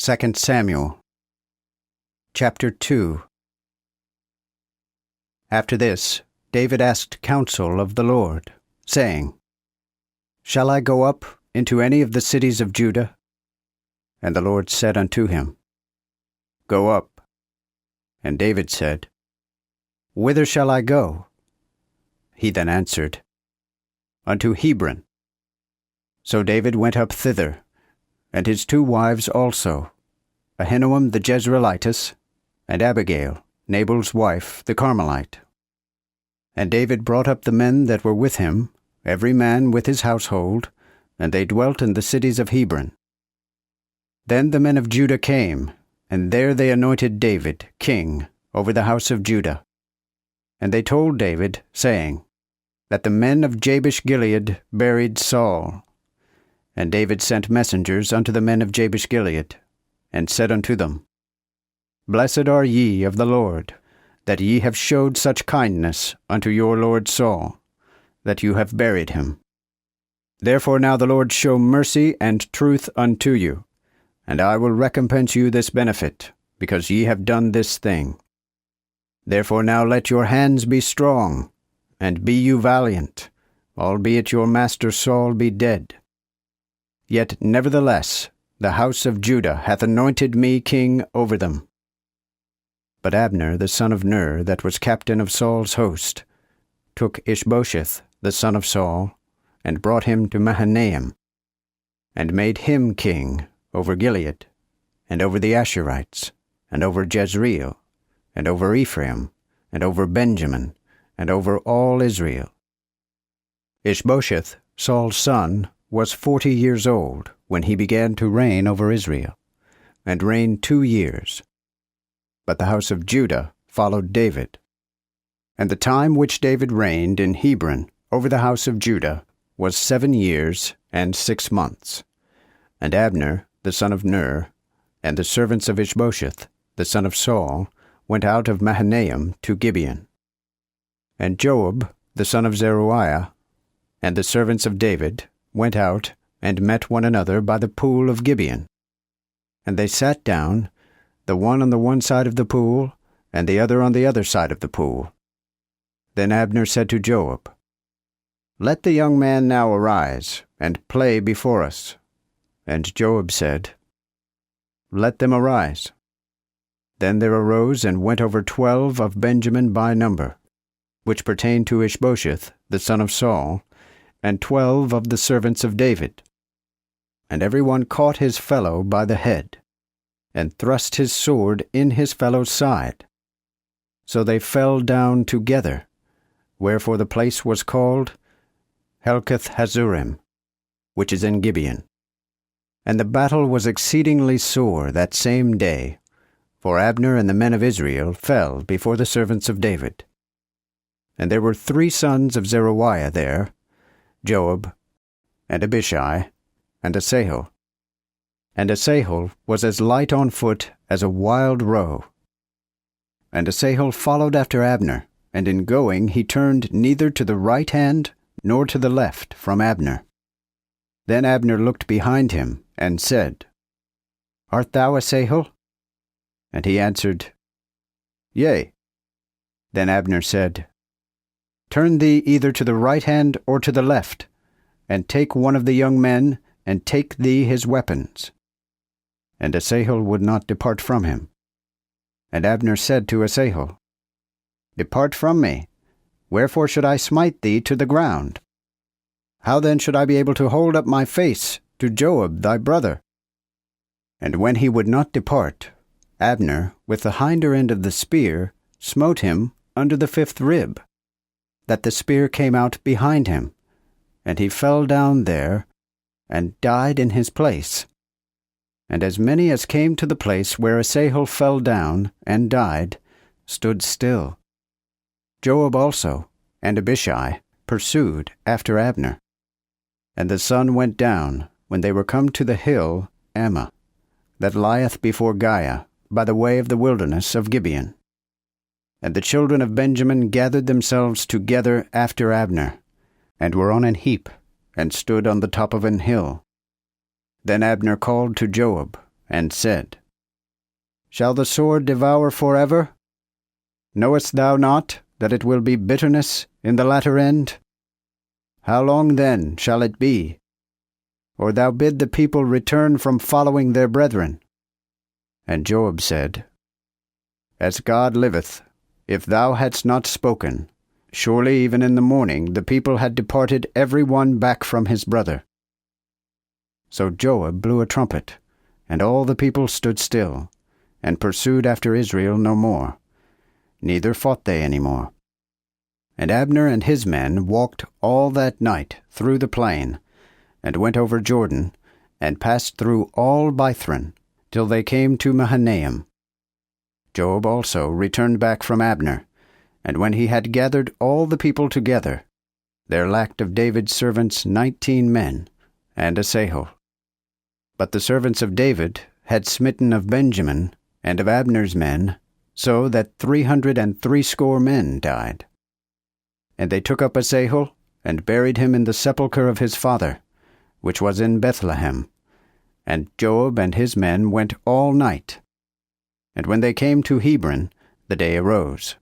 2 Samuel chapter 2. After this, David asked counsel of the Lord, saying, Shall I go up into any of the cities of Judah? And the Lord said unto him, Go up. And David said, Whither shall I go? He then answered, Unto Hebron. So David went up thither, and his 2 wives also, Ahinoam the Jezreelitess, and Abigail, Nabal's wife, the Carmelite. And David brought up the men that were with him, every man with his household, and they dwelt in the cities of Hebron. Then the men of Judah came, and there they anointed David king over the house of Judah. And they told David, saying, That the men of Jabesh-Gilead buried Saul. And David sent messengers unto the men of Jabesh-Gilead, and said unto them, Blessed are ye of the Lord, that ye have showed such kindness unto your lord Saul, that you have buried him. Therefore now the Lord show mercy and truth unto you, and I will recompense you this benefit, because ye have done this thing. Therefore now let your hands be strong, and be you valiant, albeit your master Saul be dead. Yet nevertheless the house of Judah hath anointed me king over them. But Abner the son of Ner, that was captain of Saul's host, took Ishbosheth the son of Saul, and brought him to Mahanaim, and made him king over Gilead, and over the Asherites, and over Jezreel, and over Ephraim, and over Benjamin, and over all Israel. Ishbosheth, Saul's son, was 40 years old when he began to reign over Israel, and reigned 2 years. But the house of Judah followed David. And the time which David reigned in Hebron over the house of Judah was 7 years and 6 months. And Abner the son of Ner, and the servants of Ishbosheth the son of Saul, went out of Mahanaim to Gibeon. And Joab the son of Zeruiah, and the servants of David, went out and met one another by the pool of Gibeon. And they sat down, the one on the one side of the pool, and the other on the other side of the pool. Then Abner said to Joab, Let the young man now arise, and play before us. And Joab said, Let them arise. Then there arose and went over 12 of Benjamin by number, which pertained to Ishbosheth the son of Saul, and 12 of the servants of David. And every one caught his fellow by the head, and thrust his sword in his fellow's side. So they fell down together, wherefore the place was called Helkath Hazurim, which is in Gibeon. And the battle was exceedingly sore that same day, for Abner and the men of Israel fell before the servants of David. And there were 3 sons of Zeruiah there, Joab, and Abishai, and Asahel. And Asahel was as light on foot as a wild roe. And Asahel followed after Abner, and in going he turned neither to the right hand nor to the left from Abner. Then Abner looked behind him, and said, Art thou Asahel? And he answered, Yea. Then Abner said, Turn thee either to the right hand or to the left, and take one of the young men, and take thee his weapons. And Asahel would not depart from him. And Abner said to Asahel, Depart from me, wherefore should I smite thee to the ground? How then should I be able to hold up my face to Joab thy brother? And when he would not depart, Abner, with the hinder end of the spear, smote him under the 5th rib, that the spear came out behind him, and he fell down there, and died in his place. And as many as came to the place where Asahel fell down and died, stood still. Joab also, and Abishai, pursued after Abner. And the sun went down, when they were come to the hill Ammah, that lieth before Giah, by the way of the wilderness of Gibeon. And the children of Benjamin gathered themselves together after Abner, and were on an heap, and stood on the top of an hill. Then Abner called to Joab, and said, Shall the sword devour forever? Knowest thou not that it will be bitterness in the latter end? How long then shall it be? Or thou bid the people return from following their brethren? And Joab said, As God liveth, if thou hadst not spoken, surely even in the morning the people had departed every one back from his brother. So Joab blew a trumpet, and all the people stood still, and pursued after Israel no more, neither fought they any more. And Abner and his men walked all that night through the plain, and went over Jordan, and passed through all Bithron, till they came to Mahanaim. Joab also returned back from Abner, and when he had gathered all the people together, there lacked of David's servants 19 men, and Asahel. But the servants of David had smitten of Benjamin, and of Abner's men, so that 360 men died. And they took up Asahel, and buried him in the sepulchre of his father, which was in Bethlehem. And Joab and his men went all night. And when they came to Hebron, the day arose.